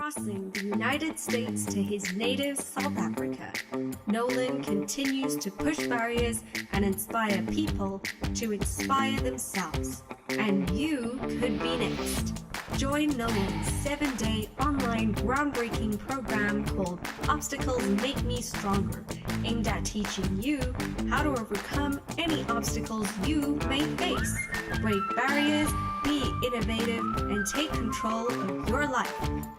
crossing the United States to his native South Africa, Nolan continues to push barriers and inspire people to inspire themselves. And you could be next. Join Nolan's 7-day online groundbreaking program called Obstacles Make Me Stronger, aimed at teaching you how to overcome any obstacles you may face. Break barriers, be innovative, and take control of your life.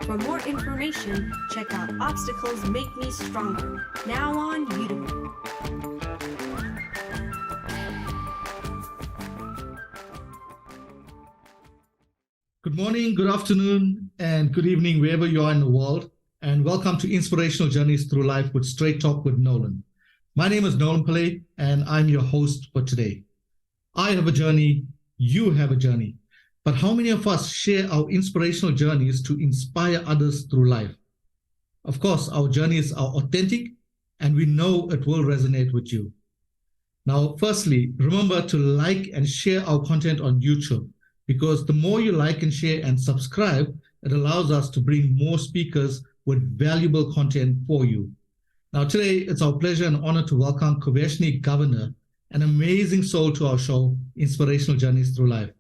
For more information, check out Obstacles Make Me Stronger, now on Udemy. Good morning, good afternoon, and good evening, wherever you are in the world, and welcome to Inspirational Journeys Through Life with Straight Talk with Nolan. My name is Nolan Pillay, and I'm your host for today. I have a journey, you have a journey, but how many of us share our inspirational journeys to inspire others through life? Of course, our journeys are authentic, and we know it will resonate with you. Now, firstly, remember to like and share our content on YouTube, because the more you like and share and subscribe, it allows us to bring more speakers with valuable content for you. Now, today, it's our pleasure and honor to welcome Kooveshnie Govender, an amazing soul to our show, Inspirational Journeys Through Life.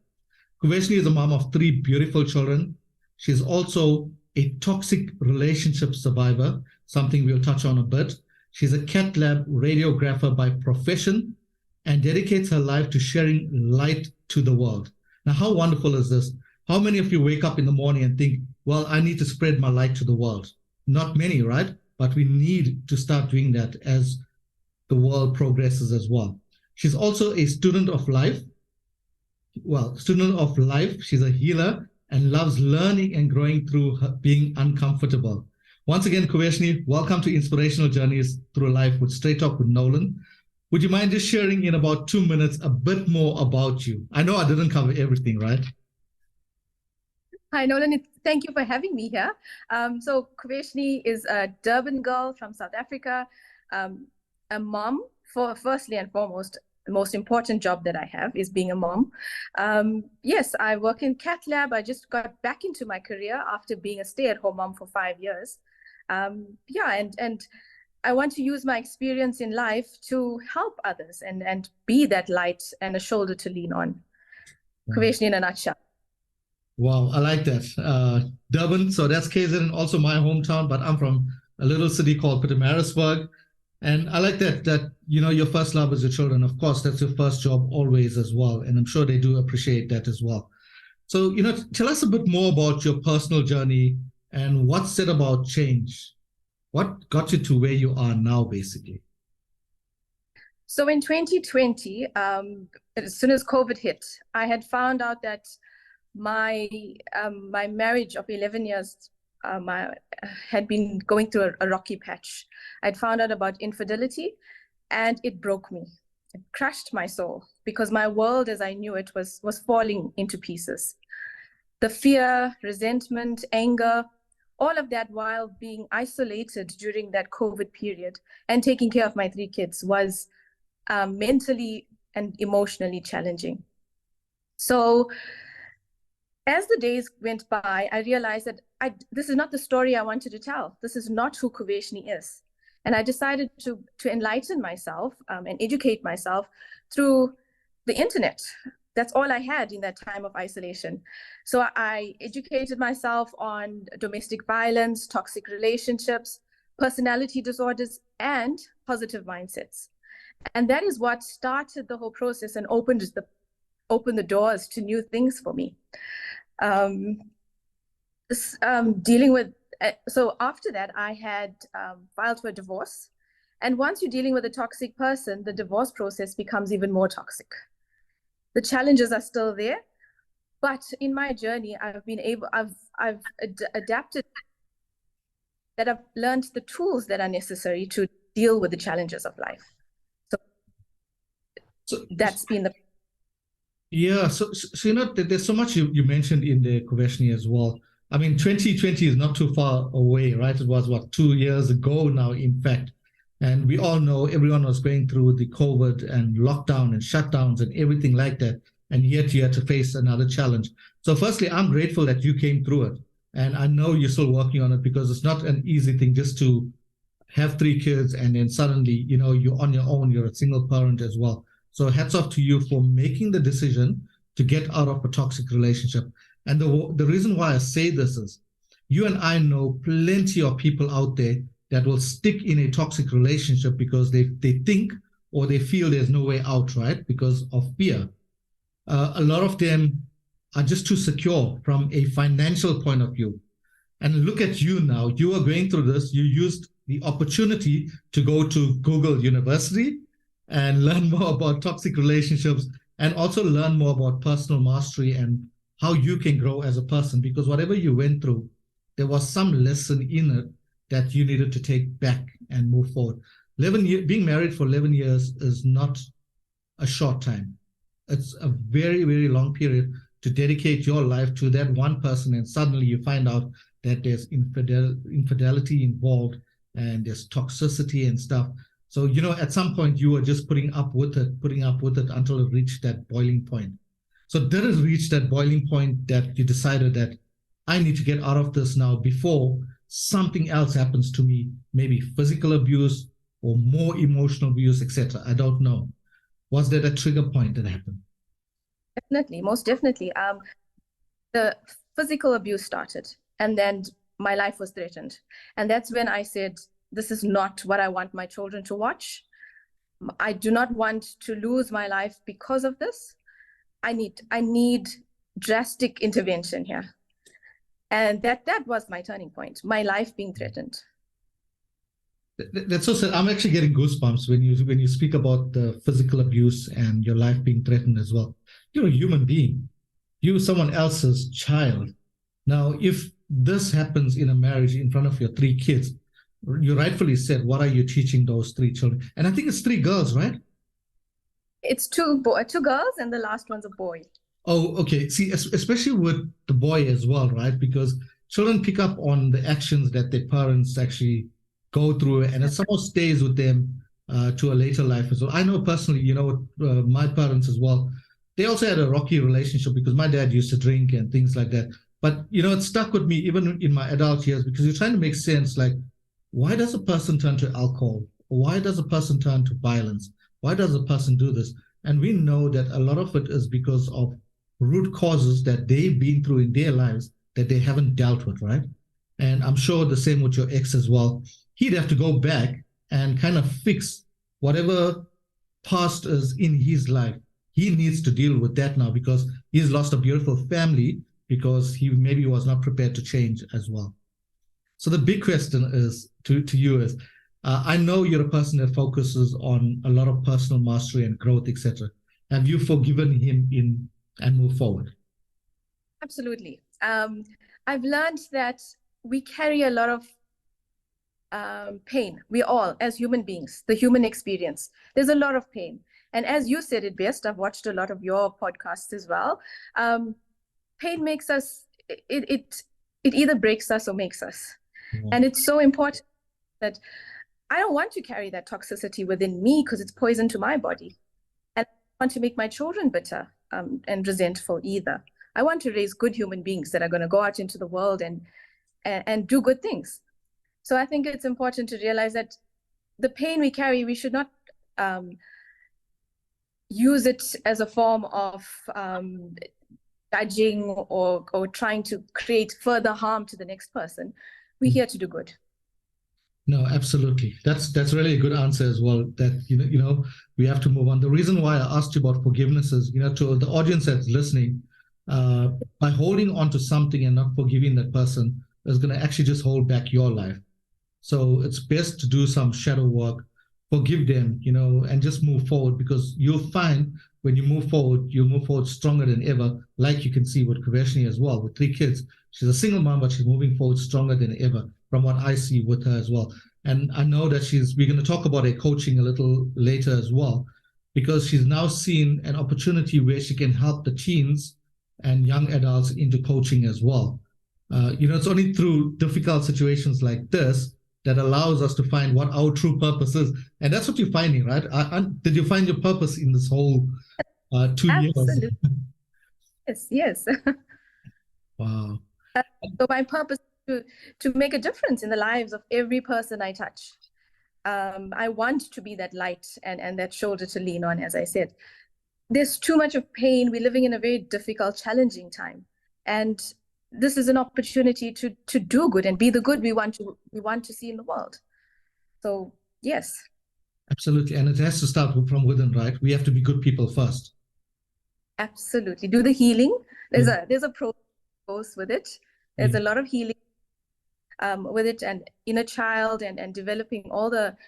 Kooveshnie is a mom of 3 beautiful children. She is also a toxic relationship survivor, something we'll touch on a bit. She's a Cath-lab Radiographer by profession and dedicates her life to sharing light to the world. Now, how wonderful is this? How many of you wake up in the morning and think, well, I need to spread my light to the world? Not many, right? But we need to start doing that as the world progresses as well. She's also a student of life. She's a healer and loves learning and growing through being uncomfortable. Once again, Kooveshnie, welcome to Inspirational Journeys Through Life with Straight Talk with Nolan. Would you mind just sharing in about 2 minutes a bit more about you? I know I didn't cover everything, right? Hi, Nolan. Thank you for having me here. So Kooveshnie is a Durban girl from South Africa, a mom. Firstly and foremost, the most important job that I have is being a mom. Yes, I work in Cath-lab. I just got back into my career after being a stay-at-home mom for 5 years. And I want to use my experience in life to help others and be that light and a shoulder to lean on. Kooveshnie in a nutshell. Wow, I like that. Durban, so that's KZN, also my hometown, but I'm from a little city called Pietermaritzburg. And I like that your first love is your children. Of course, that's your first job always as well. And I'm sure they do appreciate that as well. So, tell us a bit more about your personal journey and what's said about change. What got you to where you are now, basically? So in 2020, as soon as COVID hit, I had found out that my marriage of 11 years had been going through a rocky patch. I'd found out about infidelity, and it broke me. It crushed my soul because my world, as I knew it, was falling into pieces. The fear, resentment, anger, all of that while being isolated during that COVID period and taking care of my 3 kids was mentally and emotionally challenging. So as the days went by, I realized that this is not the story I wanted to tell. This is not who Kooveshnie is. And I decided to enlighten myself and educate myself through the internet. That's all I had in that time of isolation. So I educated myself on domestic violence, toxic relationships, personality disorders, and positive mindsets. And that is what started the whole process and opened the doors to new things for me. So after that, I had filed for a divorce. And once you're dealing with a toxic person, the divorce process becomes even more toxic. The challenges are still there, but in my journey, I've adapted, that I've learned the tools that are necessary to deal with the challenges of life. So that's been the... Yeah, so there's so much you mentioned in the Kooveshnie as well. I mean, 2020 is not too far away, right? It was, 2 years ago now, in fact. And we all know everyone was going through the COVID and lockdown and shutdowns and everything like that. And yet you had to face another challenge. So firstly, I'm grateful that you came through it. And I know you're still working on it because it's not an easy thing just to have 3 kids and then suddenly, you're on your own, you're a single parent as well. So hats off to you for making the decision to get out of a toxic relationship. And the reason why I say this is you and I know plenty of people out there that will stick in a toxic relationship because they think or they feel there's no way out, right? Because of fear. A lot of them are just too secure from a financial point of view. And look at you now. You are going through this. You used the opportunity to go to Google University and learn more about toxic relationships and also learn more about personal mastery and how you can grow as a person. Because whatever you went through, there was some lesson in it that you needed to take back and move forward. Being married for 11 years is not a short time. It's a very, very long period to dedicate your life to that one person, and suddenly you find out that there's infidelity involved and there's toxicity and stuff. So, at some point you were just putting up with it until it reached that boiling point. So did it reach that boiling point that you decided that I need to get out of this now before something else happens to me, maybe physical abuse or more emotional abuse, etc.? I don't know. Was there a trigger point that happened? Definitely, most definitely. The physical abuse started, and then my life was threatened. And that's when I said, this is not what I want my children to watch. I do not want to lose my life because of this. I need drastic intervention here. And that was my turning point, my life being threatened. That's so sad. I'm actually getting goosebumps when you speak about the physical abuse and your life being threatened as well. You're a human being. You're someone else's child. Now, if this happens in a marriage in front of your 3 kids, you rightfully said, what are you teaching those 3 children? And I think it's 3 girls, right? It's 2 girls, and the last one's a boy. Oh, okay. See, especially with the boy as well, right? Because children pick up on the actions that their parents actually go through, and it somehow stays with them to a later life as well. I know personally, my parents as well, they also had a rocky relationship because my dad used to drink and things like that. But, it stuck with me even in my adult years because you're trying to make sense, like, why does a person turn to alcohol? Why does a person turn to violence? Why does a person do this? And we know that a lot of it is because of root causes that they've been through in their lives that they haven't dealt with, right? And I'm sure the same with your ex as well. He'd have to go back and kind of fix whatever past is in his life. He needs to deal with that now because he's lost a beautiful family because he maybe was not prepared to change as well. So the big question is to you is, I know you're a person that focuses on a lot of personal mastery and growth, etc. Have you forgiven him and moved forward? Absolutely. I've learned that we carry a lot of pain. We all, as human beings, the human experience, there's a lot of pain. And as you said it best, I've watched a lot of your podcasts as well. Pain makes us, it either breaks us or makes us. Mm-hmm. And it's so important that I don't want to carry that toxicity within me because it's poison to my body. And I don't want to make my children bitter and resentful either. I want to raise good human beings that are going to go out into the world and do good things. So I think it's important to realize that the pain we carry, we should not use it as a form of judging or trying to create further harm to the next person. We're here to do good. No, absolutely. That's really a good answer as well. That we have to move on. The reason why I asked you about forgiveness is, to the audience that's listening, by holding on to something and not forgiving that person is going to actually just hold back your life. So it's best to do some shadow work, forgive them, and just move forward, because you'll find when you move forward, you'll move forward stronger than ever, like you can see with Kooveshnie as well, with 3 kids. She's a single mom, but she's moving forward stronger than ever from what I see with her as well. And I know that we're going to talk about her coaching a little later as well, because she's now seen an opportunity where she can help the teens and young adults into coaching as well. It's only through difficult situations like this that allows us to find what our true purpose is. And that's what you're finding, right? Did you find your purpose in this whole 2 years? Absolutely. Yes. Wow. So my purpose is to make a difference in the lives of every person I touch. I want to be that light and that shoulder to lean on, as I said. There's too much of pain. We're living in a very difficult, challenging time. And this is an opportunity to do good and be the good we want to see in the world. So, yes. Absolutely. And it has to start from within, right? We have to be good people first. Absolutely. Do the healing. There's a process with it. There's a lot of healing with it, and inner child and developing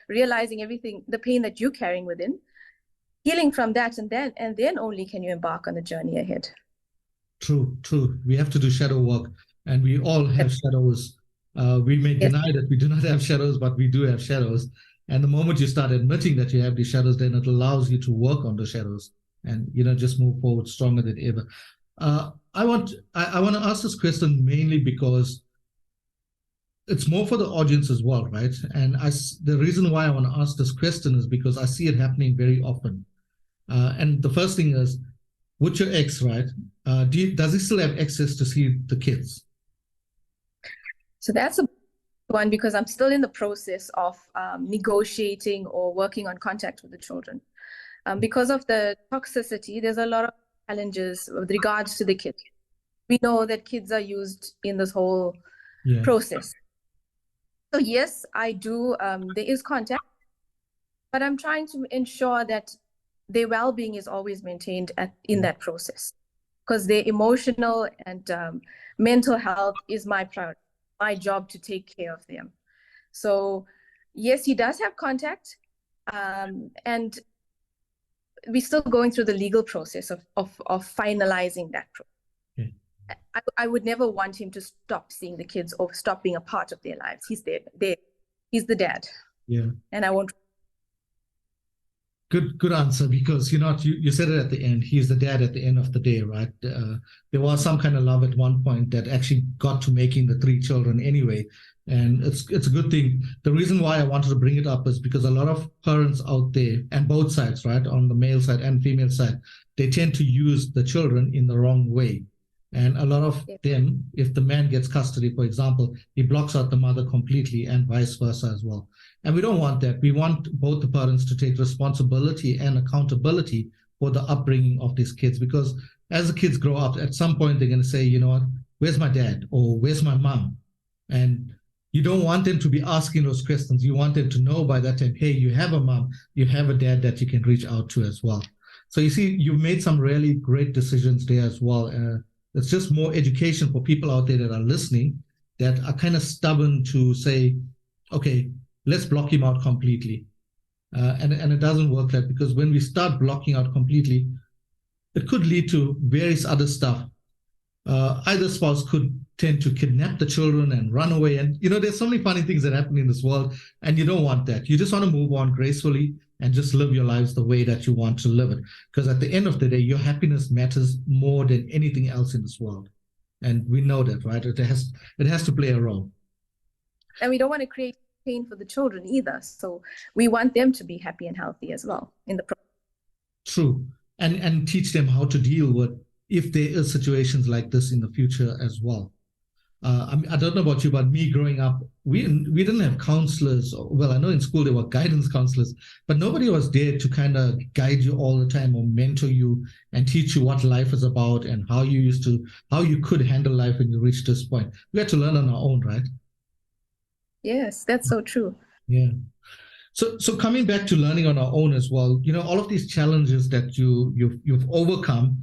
realizing everything, the pain that you're carrying within, healing from that, and then only can you embark on the journey ahead. True. We have to do shadow work, and we all have shadows. We may deny that we do not have shadows, but we do have shadows. And the moment you start admitting that you have these shadows, then it allows you to work on the shadows and, just move forward stronger than ever. I want to ask this question mainly because it's more for the audience as well, right? And the reason why I want to ask this question is because I see it happening very often. And the first thing is, with your ex, right? Does he still have access to see the kids? So that's a one, because I'm still in the process of negotiating or working on contact with the children. Because of the toxicity, there's a lot of challenges with regards to the kids. We know that kids are used in this whole process. So yes, I do. There is contact, but I'm trying to ensure that their well-being is always maintained in that process, because their emotional and mental health is my priority, my job to take care of them. So yes, he does have contact, and we're still going through the legal process of finalizing that process. I would never want him to stop seeing the kids or stop being a part of their lives. He's there. He's the dad. Yeah. And I won't. Good answer, because you said it at the end. He's the dad at the end of the day, right? There was some kind of love at one point that actually got to making the 3 children anyway, and it's a good thing. The reason why I wanted to bring it up is because a lot of parents out there, and both sides, right, on the male side and female side, they tend to use the children in the wrong way. And a lot of them, if the man gets custody, for example, he blocks out the mother completely, and vice versa as well. And we don't want that. We want both the parents to take responsibility and accountability for the upbringing of these kids, because as the kids grow up, at some point they're going to say, you know what, where's my dad, or where's my mom? And you don't want them to be asking those questions. You want them to know by that time, hey, you have a mom, you have a dad that you can reach out to as well. So you see, you've made some really great decisions there as well. It's just more education for people out there that are listening, that are kind of stubborn to say, okay, let's block him out completely. And it doesn't work like that, because when we start blocking out completely, it could lead to various other stuff. Either spouse could tend to kidnap the children and run away. And, there's so many funny things that happen in this world, and you don't want that. You just want to move on gracefully and just live your lives the way that you want to live it. Because at the end of the day, your happiness matters more than anything else in this world. And we know that, right? It has to play a role. And we don't want to create pain for the children either. So we want them to be happy and healthy as well in the process. True. And teach them how to deal with if there is situations like this in the future as well. I don't know about you, but me growing up, we didn't have counselors. Well, I know in school there were guidance counselors, but nobody was there to kind of guide you all the time or mentor you and teach you what life is about and how you could handle life when you reach this point. We had to learn on our own, right? Yes, that's so true. Yeah. So coming back to learning on our own as well, all of these challenges that you've overcome.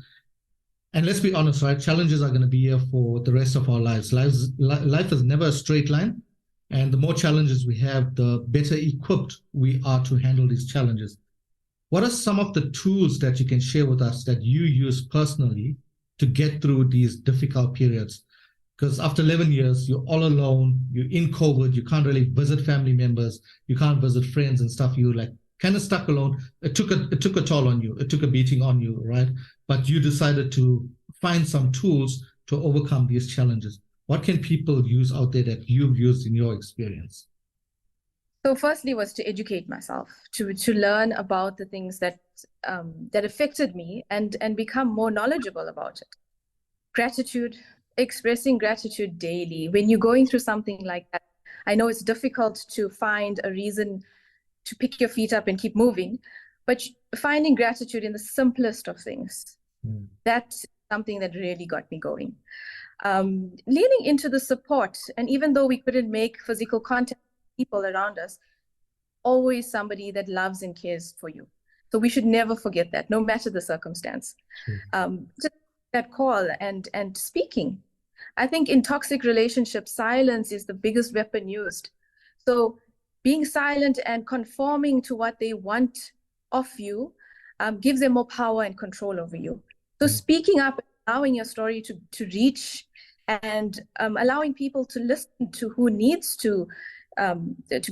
And let's be honest, right? Challenges are going to be here for the rest of our lives. Life is never a straight line. And the more challenges we have, the better equipped we are to handle these challenges. What are some of the tools that you can share with us that you use personally to get through these difficult periods? Because after 11 years, you're all alone, you're in COVID, you can't really visit family members, you can't visit friends and stuff. You're like kind of stuck alone. It took a toll on you. It took a beating on you, right? But you decided to find some tools to overcome these challenges. What can people use out there that you've used in your experience? So firstly was to educate myself, to learn about the things that affected me and become more knowledgeable about it. Gratitude, expressing gratitude daily. When you're going through something like that, I know it's difficult to find a reason to pick your feet up and keep moving, but finding gratitude in the simplest of things, that's something that really got me going. Leaning into the support, and even though we couldn't make physical contact with people around us, always somebody that loves and cares for you. So we should never forget that, no matter the circumstance. Just that call and speaking. I think in toxic relationships, silence is the biggest weapon used. So being silent and conforming to what they want of you gives them more power and control over you. So speaking up, allowing your story to reach, and allowing people to listen to who needs to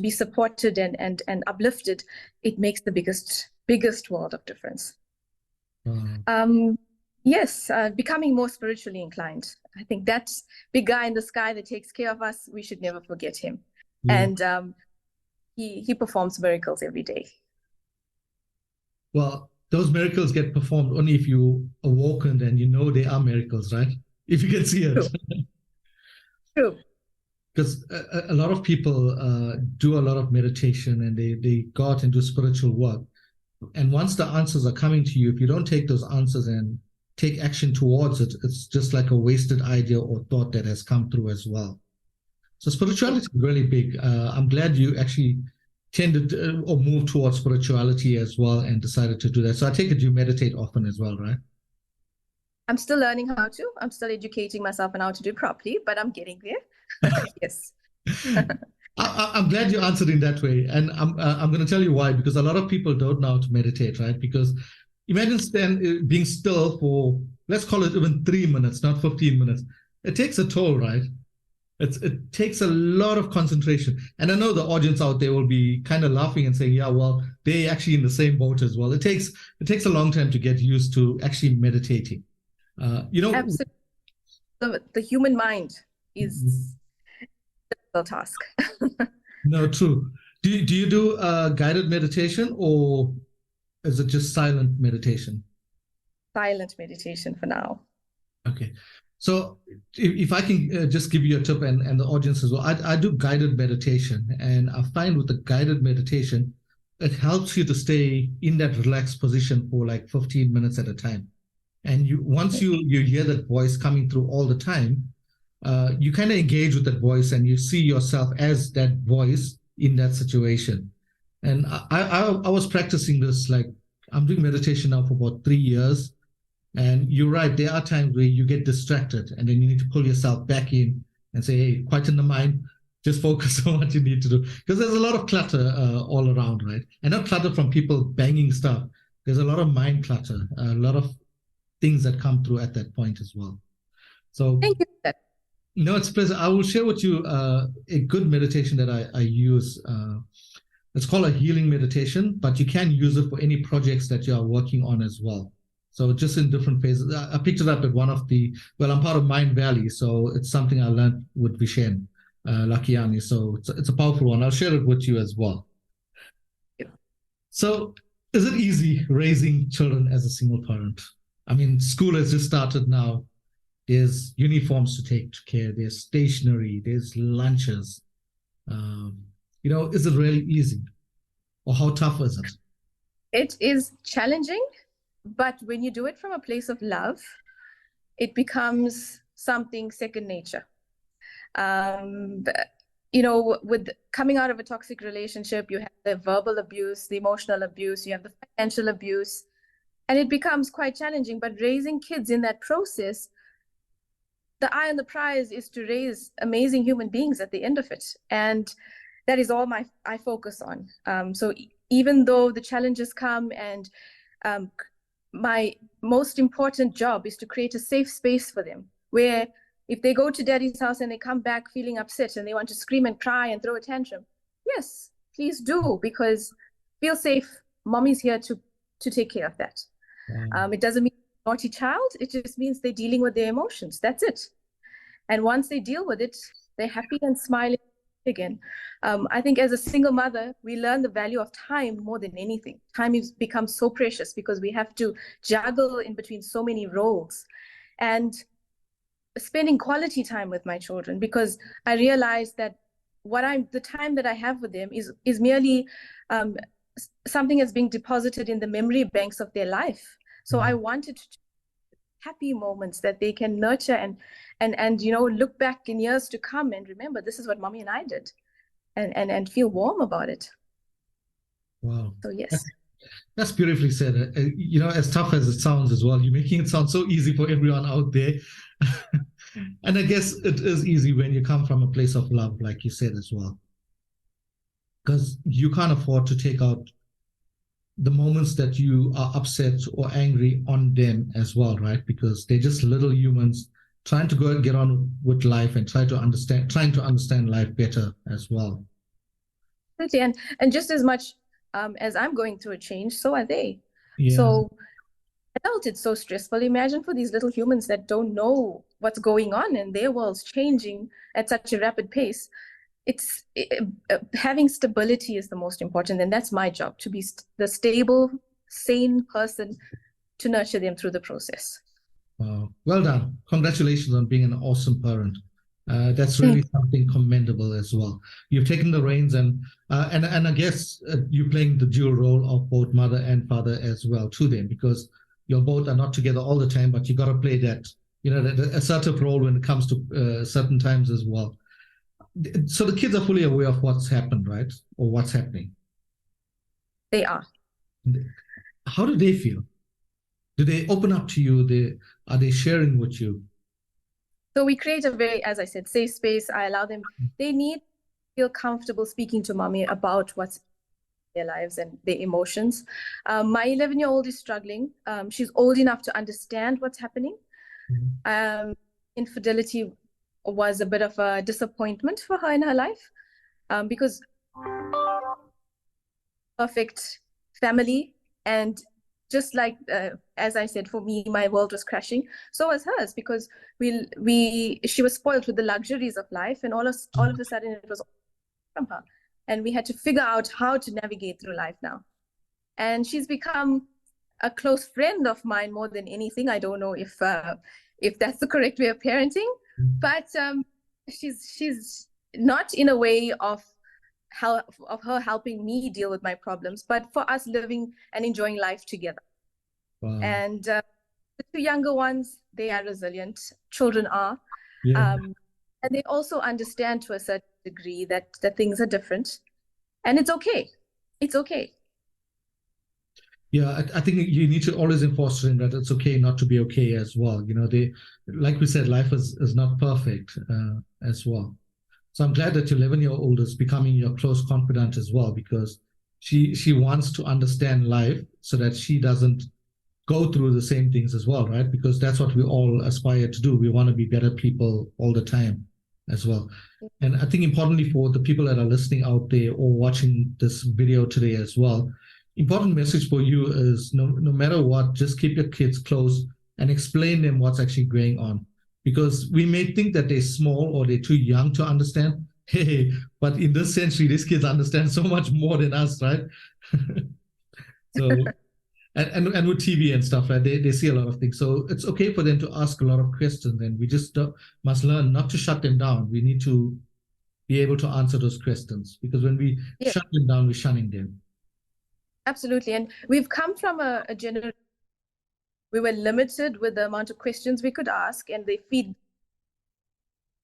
be supported and uplifted, it makes the biggest world of difference. Yes, becoming more spiritually inclined. I think that's big guy in the sky that takes care of us. We should never forget him. And he performs miracles every day. Well, those miracles get performed only if you awakened and you know they are miracles, right? If you can see it. True. Because a lot of people do a lot of meditation and they go out and do spiritual work. And once the answers are coming to you, if you don't take those answers and take action towards it, it's just like a wasted idea or thought that has come through as well. So spirituality is really big. I'm glad you actually tended or moved towards spirituality as well and decided to do that. So I take it you meditate often as well, right? I'm still learning how to. I'm still educating myself on how to do it properly, but I'm getting there. Yes. I'm glad you answered in that way. And I'm going to tell you why, because a lot of people don't know how to meditate, right? Because imagine being still for, let's call it even 3 minutes, not 15 minutes. It takes a toll, right? It takes a lot of concentration. And I know the audience out there will be kind of laughing and saying, yeah, well, they're actually in the same boat as well. It takes a long time to get used to actually meditating. Absolutely. The human mind is a difficult task. No, true. Do you do guided meditation, or is it just silent meditation? Silent meditation for now. Okay. So if I can just give you a tip and the audience as well, I do guided meditation, and I find with the guided meditation, it helps you to stay in that relaxed position for like 15 minutes at a time. And once you hear that voice coming through all the time, you kind of engage with that voice and you see yourself as that voice in that situation. And I was practicing this, like I'm doing meditation now for about 3 years. And you're right, there are times where you get distracted and then you need to pull yourself back in and say, hey, quieten the mind, just focus on what you need to do. Because there's a lot of clutter all around, right? And not clutter from people banging stuff. There's a lot of mind clutter, a lot of things that come through at that point as well. So thank you. No, it's a pleasure. I will share with you a good meditation that I use. It's called a healing meditation, but you can use it for any projects that you are working on as well. So just in different phases. I picked it up at one of I'm part of Mind Valley, so it's something I learned with Vishen Lakiani. So it's a powerful one. I'll share it with you as well. Yeah. So is it easy raising children as a single parent? I mean, school has just started now. There's uniforms to take care. There's stationery. There's lunches. Is it really easy? Or how tough is it? It is challenging, but when you do it from a place of love, it becomes something second nature. With coming out of a toxic relationship, you have the verbal abuse, the emotional abuse, you have the financial abuse, and it becomes quite challenging. But raising kids in that process, the eye on the prize is to raise amazing human beings at the end of it. And that is all I focus on. So even though the challenges come, and my most important job is to create a safe space for them, where if they go to daddy's house and they come back feeling upset and they want to scream and cry and throw a tantrum, yes, please do, because feel safe. Mommy's here to take care of that. It doesn't mean naughty child. It just means they're dealing with their emotions. That's it. And once they deal with it, they're happy and smiling again. I think as a single mother, we learn the value of time more than anything. Time becomes so precious because we have to juggle in between so many roles. And spending quality time with my children, because I realized that the time that I have with them is merely something that's being deposited in the memory banks of their life. So I wanted to happy moments that they can nurture and look back in years to come and remember this is what mommy and I did, and feel warm about it. Wow. So yes. That's beautifully said. As tough as it sounds as well, you're making it sound so easy for everyone out there. And I guess it is easy when you come from a place of love, like you said as well. Because you can't afford to take out the moments that you are upset or angry on them as well, right? Because they're just little humans trying to go and get on with life and trying to understand life better as well. Absolutely. And just as much as I'm going through a change, so are they. Yeah. So adult, it's so stressful. Imagine for these little humans that don't know what's going on and their world's changing at such a rapid pace. Having stability is the most important, and that's my job, to be the stable, sane person to nurture them through the process. Well done. Congratulations on being an awesome parent. That's really something commendable as well. You've taken the reins, and I guess you're playing the dual role of both mother and father as well to them, because you both are not together all the time, but you got to play that, the assertive role when it comes to certain times as well. So the kids are fully aware of what's happened, right? Or what's happening. They are. How do they feel? Do they open up to you? Are they sharing with you? So we create a very, as I said, safe space. I allow them, they need to feel comfortable speaking to mommy about what's in their lives and their emotions. My 11-year-old is struggling. She's old enough to understand what's happening. Infidelity was a bit of a disappointment for her in her life, because perfect family, and just like as I said, for me, my world was crashing. So was hers, because she was spoiled with the luxuries of life, and all of a sudden it was from her, and we had to figure out how to navigate through life now. And she's become a close friend of mine more than anything. I don't know if that's the correct way of parenting, but she's not in a way of her helping me deal with my problems, but for us living and enjoying life together. Wow. And the two younger ones, they are resilient. Children are. Yeah. And they also understand to a certain degree that things are different, and it's okay. It's okay. Yeah, I think you need to always enforce to them that it's okay not to be okay as well. Like we said, life is not perfect as well. So I'm glad that your 11-year-old is becoming your close confidant as well, because she wants to understand life so that she doesn't go through the same things as well, right? Because that's what we all aspire to do. We want to be better people all the time as well. And I think importantly for the people that are listening out there or watching this video today as well, important message for you is no matter what, just keep your kids close and explain them what's actually going on. Because we may think that they're small or they're too young to understand. Hey, but in this century, these kids understand so much more than us, right? So, and with TV and stuff, right? They see a lot of things. So it's okay for them to ask a lot of questions, and we just must learn not to shut them down. We need to be able to answer those questions, because when we shut them down, we're shunning them. Absolutely. And we've come from a generation, we were limited with the amount of questions we could ask, and they feed.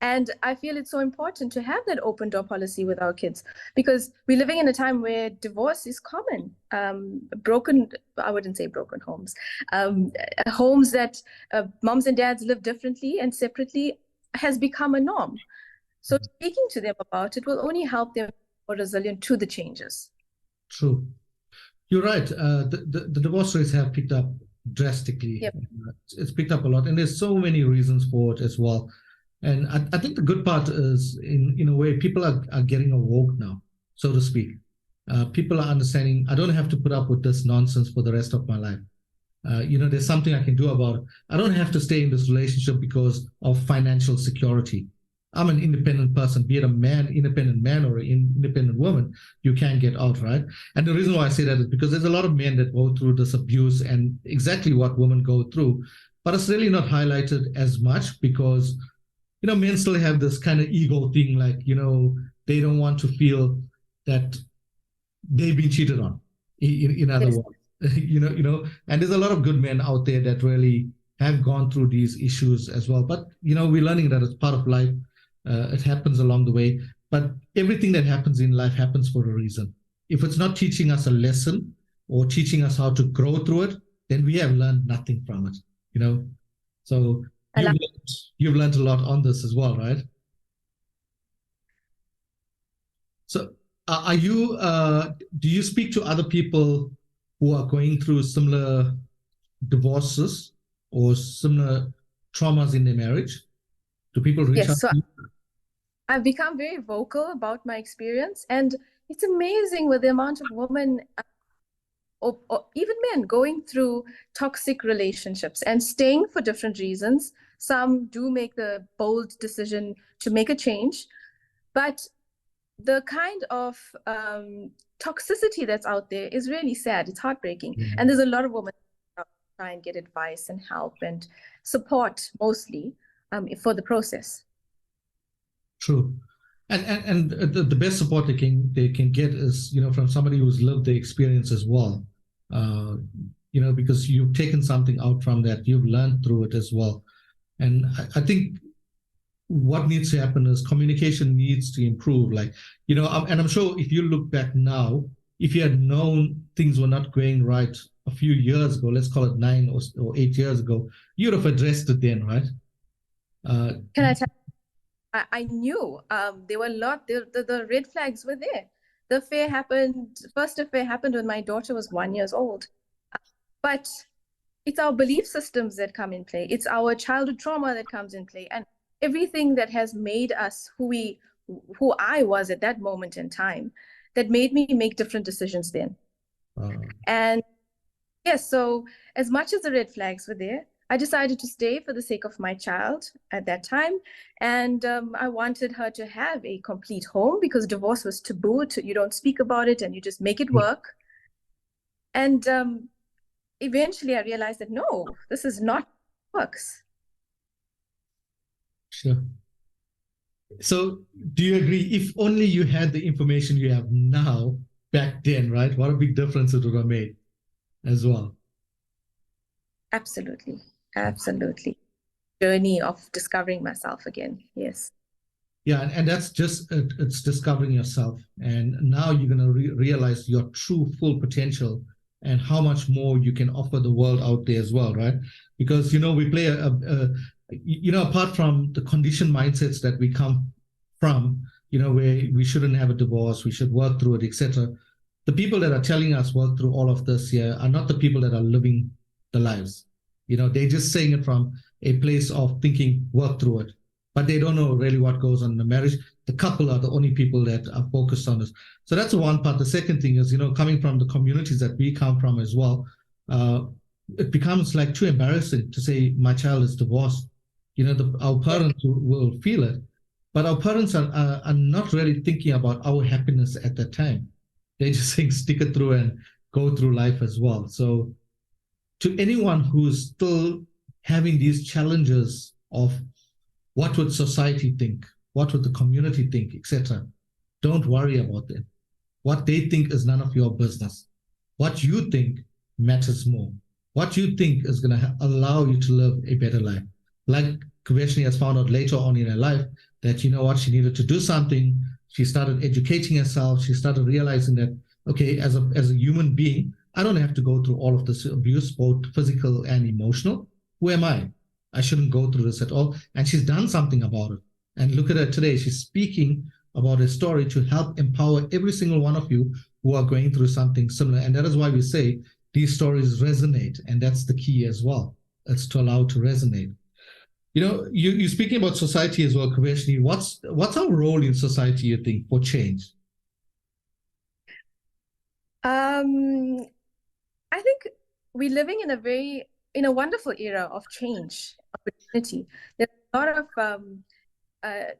And I feel it's so important to have that open door policy with our kids, because we're living in a time where divorce is common. I wouldn't say broken homes, homes that moms and dads live differently and separately has become a norm. So speaking to them about it will only help them be more resilient to the changes. True. You're right. The divorce rates have picked up drastically. Yep. It's picked up a lot, and there's so many reasons for it as well. And I think the good part is, in a way, people are getting awoke now, so to speak. People are understanding, I don't have to put up with this nonsense for the rest of my life. There's something I can do about it. I don't have to stay in this relationship because of financial security. I'm an independent person, be it independent man or an independent woman, you can't get out, right? And the reason why I say that is because there's a lot of men that go through this abuse and exactly what women go through, but it's really not highlighted as much because, men still have this kind of ego thing, like, they don't want to feel that they've been cheated on, in other words. And there's a lot of good men out there that really have gone through these issues as well. But, we're learning that it's part of life. It happens along the way. But everything that happens in life happens for a reason. If it's not teaching us a lesson or teaching us how to grow through it, then we have learned nothing from it, So you've learned a lot on this as well, right? So are you, do you speak to other people who are going through similar divorces or similar traumas in their marriage? Do people reach out to you? I've become very vocal about my experience, and it's amazing with the amount of women or even men going through toxic relationships and staying for different reasons. Some do make the bold decision to make a change, but the kind of toxicity that's out there is really sad. It's heartbreaking. And there's a lot of women who try and get advice and help and support mostly for the process. True. And the best support they can get is, from somebody who's lived the experience as well. Because you've taken something out from that, you've learned through it as well. And I think what needs to happen is communication needs to improve. Like, and I'm sure if you look back now, if you had known things were not going right a few years ago, let's call it 9 or 8 years ago, you'd have addressed it then, right? Can I tell you? I knew there were a lot, the red flags were there. First affair happened when my daughter was 1 year old. But it's our belief systems that come in play. It's our childhood trauma that comes in play. And everything that has made us who I was at that moment in time, that made me make different decisions then. And yes, so as much as the red flags were there, I decided to stay for the sake of my child at that time. And I wanted her to have a complete home because divorce was taboo. You don't speak about it and you just make it work. And eventually I realized that, no, this is not works. Sure. So do you agree, if only you had the information you have now back then, right? What a big difference it would have made as well. Absolutely. Absolutely. Journey of discovering myself again. Yes. Yeah. And that's just, it's discovering yourself. And now you're going to realize your true full potential and how much more you can offer the world out there as well, right? Because, we play apart from the conditioned mindsets that we come from, where we shouldn't have a divorce, we should work through it, etc. The people that are telling us work through all of this here are not the people that are living the lives. They're just saying it from a place of thinking, work through it. But they don't know really what goes on in the marriage. The couple are the only people that are focused on this. So that's the one part. The second thing is, coming from the communities that we come from as well, it becomes like too embarrassing to say my child is divorced. Our parents will feel it, but our parents are not really thinking about our happiness at that time. They're just saying stick it through and go through life as well. So to anyone who's still having these challenges of what would society think, what would the community think, etc., don't worry about it. What they think is none of your business. What you think matters more. What you think is going to allow you to live a better life. Like Kooveshnie has found out later on in her life that, she needed to do something. She started educating herself. She started realizing that, okay, as a human being, I don't have to go through all of this abuse, both physical and emotional. Who am I? I shouldn't go through this at all. And she's done something about it. And look at her today. She's speaking about a story to help empower every single one of you who are going through something similar. And that is why we say these stories resonate. And that's the key as well. It's to allow it to resonate. You're speaking about society as well, Kooveshnie. What's our role in society, you think, for change? I think we're living in a wonderful era of change, opportunity. There's a lot of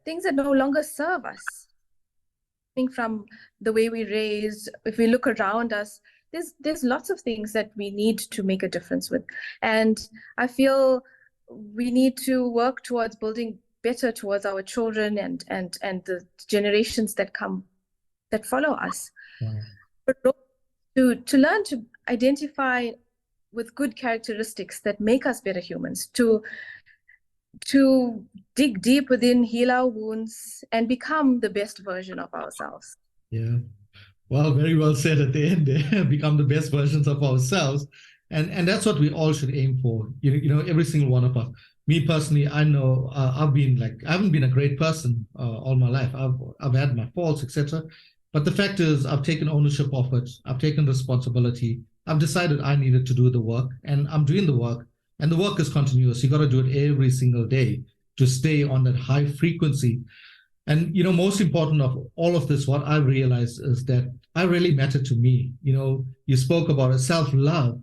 things that no longer serve us. I think from the way we raised, if we look around us, there's lots of things that we need to make a difference with. And I feel we need to work towards building better towards our children and the generations that follow us. Wow. To learn to identify with good characteristics that make us better humans, to dig deep within, heal our wounds, and become the best version of ourselves. Yeah. Well, very well said at the end there. Become the best versions of ourselves. And that's what we all should aim for. Every single one of us. Me personally, I know I haven't been a great person all my life. I've had my faults, etc. But the fact is, I've taken ownership of it. I've taken responsibility. I've decided I needed to do the work, and I'm doing the work. And the work is continuous. You got to do it every single day to stay on that high frequency. And, most important of all of this, what I realized is that I really matter to me. You spoke about self-love.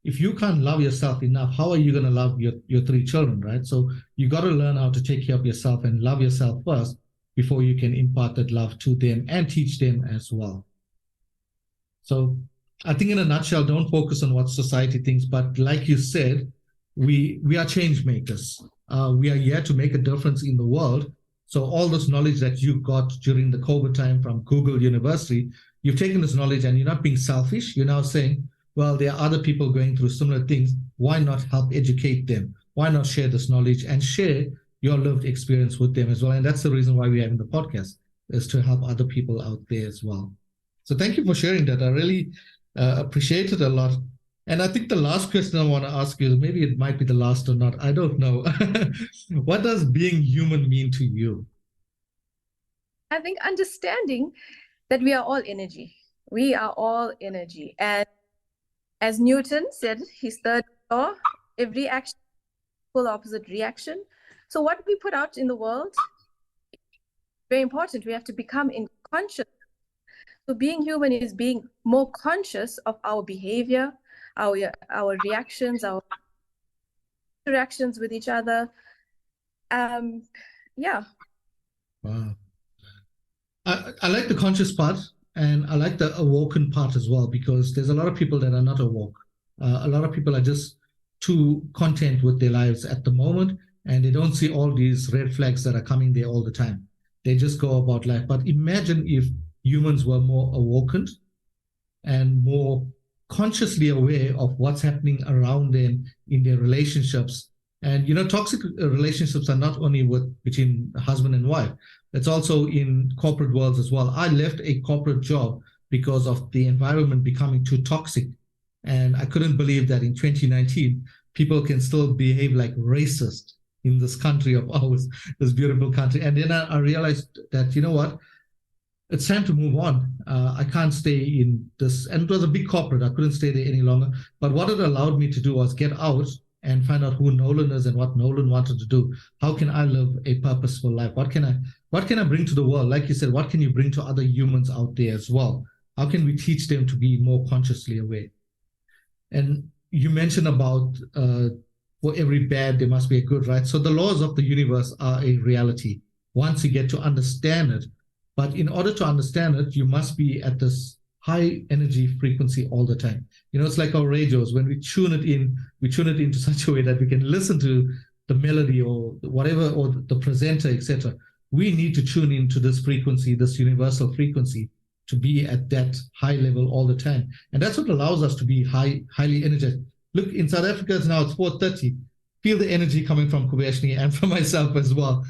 If you can't love yourself enough, how are you going to love your 3 children, right? So you got to learn how to take care of yourself and love yourself first before you can impart that love to them and teach them as well. So I think in a nutshell, don't focus on what society thinks, but like you said, we are change makers. We are here to make a difference in the world. So all this knowledge that you got during the COVID time from Google University, you've taken this knowledge and you're not being selfish. You're now saying, well, there are other people going through similar things. Why not help educate them? Why not share this knowledge and share your lived experience with them as well? And that's the reason why we're having the podcast, is to help other people out there as well. So thank you for sharing that. I really appreciate it a lot. And I think the last question I want to ask you, maybe it might be the last or not, I don't know. What does being human mean to you? I think understanding that we are all energy. We are all energy. And as Newton said, his third law, every action equal opposite reaction. So what we put out in the world, very important. We have to become conscious. So being human is being more conscious of our behavior, our reactions, our interactions with each other. Yeah. Wow. I like the conscious part, and I like the awoken part as well, because there's a lot of people that are not awoke. A lot of people are just too content with their lives at the moment, and they don't see all these red flags that are coming there all the time. They just go about life. But imagine if humans were more awoken and more consciously aware of what's happening around them in their relationships. And, toxic relationships are not only between husband and wife. It's also in corporate worlds as well. I left a corporate job because of the environment becoming too toxic. And I couldn't believe that in 2019, people can still behave like racist in this country of ours, this beautiful country. And then I realized that, what? It's time to move on. I can't stay in this. And it was a big corporate. I couldn't stay there any longer. But what it allowed me to do was get out and find out who Nolan is and what Nolan wanted to do. How can I live a purposeful life? What can I bring to the world? Like you said, what can you bring to other humans out there as well? How can we teach them to be more consciously aware? And you mentioned about for every bad, there must be a good, right? So the laws of the universe are a reality once you get to understand it. But in order to understand it, you must be at this high energy frequency all the time. It's like our radios. When we tune it into such a way that we can listen to the melody or whatever, or the presenter, etc. We need to tune into this frequency, this universal frequency, to be at that high level all the time. And that's what allows us to be highly energized. Look, in South Africa, it's 4:30. Feel the energy coming from Kooveshnie and from myself as well.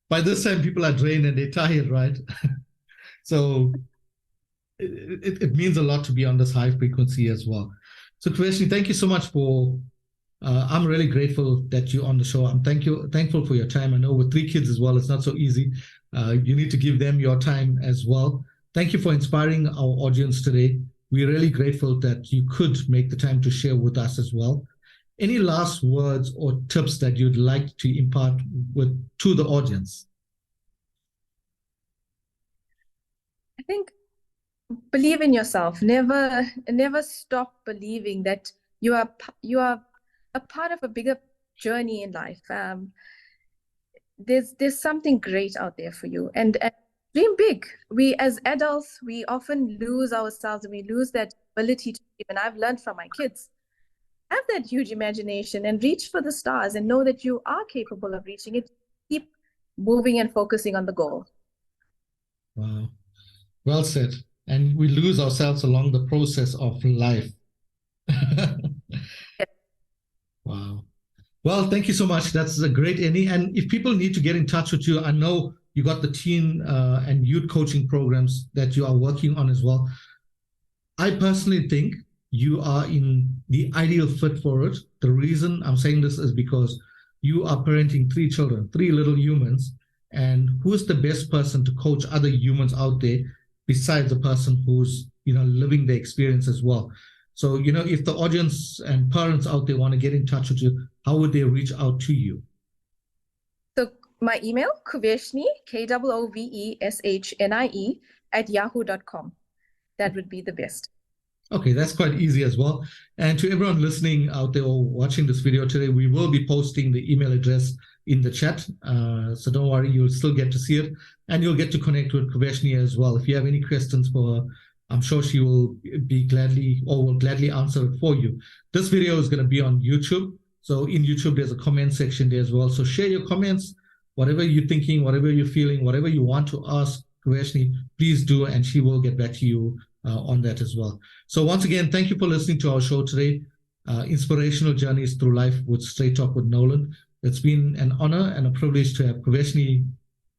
By this time, people are drained and they're tired, right? So it means a lot to be on this high frequency as well. So Kooveshnie, thank you so much for, I'm really grateful that you're on the show. I'm thankful for your time. I know with 3 kids as well, it's not so easy. You need to give them your time as well. Thank you for inspiring our audience today. We're really grateful that you could make the time to share with us as well. Any last words or tips that you'd like to impart to the audience? I think believe in yourself. Never stop believing that you are a part of a bigger journey in life. There's something great out there for you, and dream big. We as adults, we often lose ourselves and we lose that ability to dream. And I've learned from my kids have that huge imagination and reach for the stars and know that you are capable of reaching it. Keep moving and focusing on the goal. Wow. Well said. And we lose ourselves along the process of life. Wow. Well, thank you so much. That's a great ending. And if people need to get in touch with you, I know you got the teen and youth coaching programs that you are working on as well. I personally think you are in the ideal fit for it. The reason I'm saying this is because you are parenting 3 children, 3 little humans. And who's the best person to coach other humans out there besides the person who's, living the experience as well? So, if the audience and parents out there want to get in touch with you, how would they reach out to you? So my email, Kooveshnie, Kooveshnie @yahoo.com. That would be the best. Okay, that's quite easy as well. And to everyone listening out there or watching this video today, we will be posting the email address in the chat. So don't worry, you'll still get to see it. And you'll get to connect with Kooveshnie as well. If you have any questions for her, I'm sure she will gladly answer it for you. This video is going to be on YouTube. So in YouTube, there's a comment section there as well. So share your comments, whatever you're thinking, whatever you're feeling, whatever you want to ask Kooveshnie, please do, and she will get back to you on that as well. So once again, thank you for listening to our show today, Inspirational Journeys Through Life with Straight Talk with Nolan. It's been an honor and a privilege to have Kooveshnie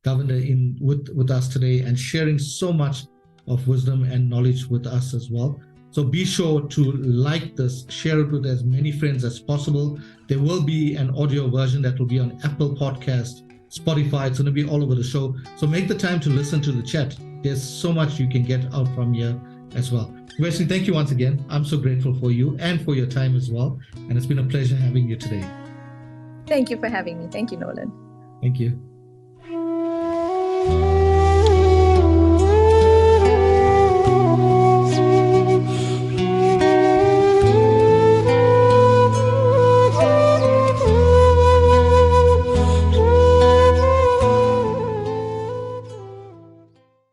Govender with us today and sharing so much of wisdom and knowledge with us as well. So be sure to like this, share it with as many friends as possible. There will be an audio version that will be on Apple Podcast, Spotify. It's going to be all over the show. So make the time to listen to the chat. There's so much you can get out from here as well. Kooveshnie, thank you once again. I'm so grateful for you and for your time as well. And it's been a pleasure having you today. Thank you for having me. Thank you, Nolan. Thank you.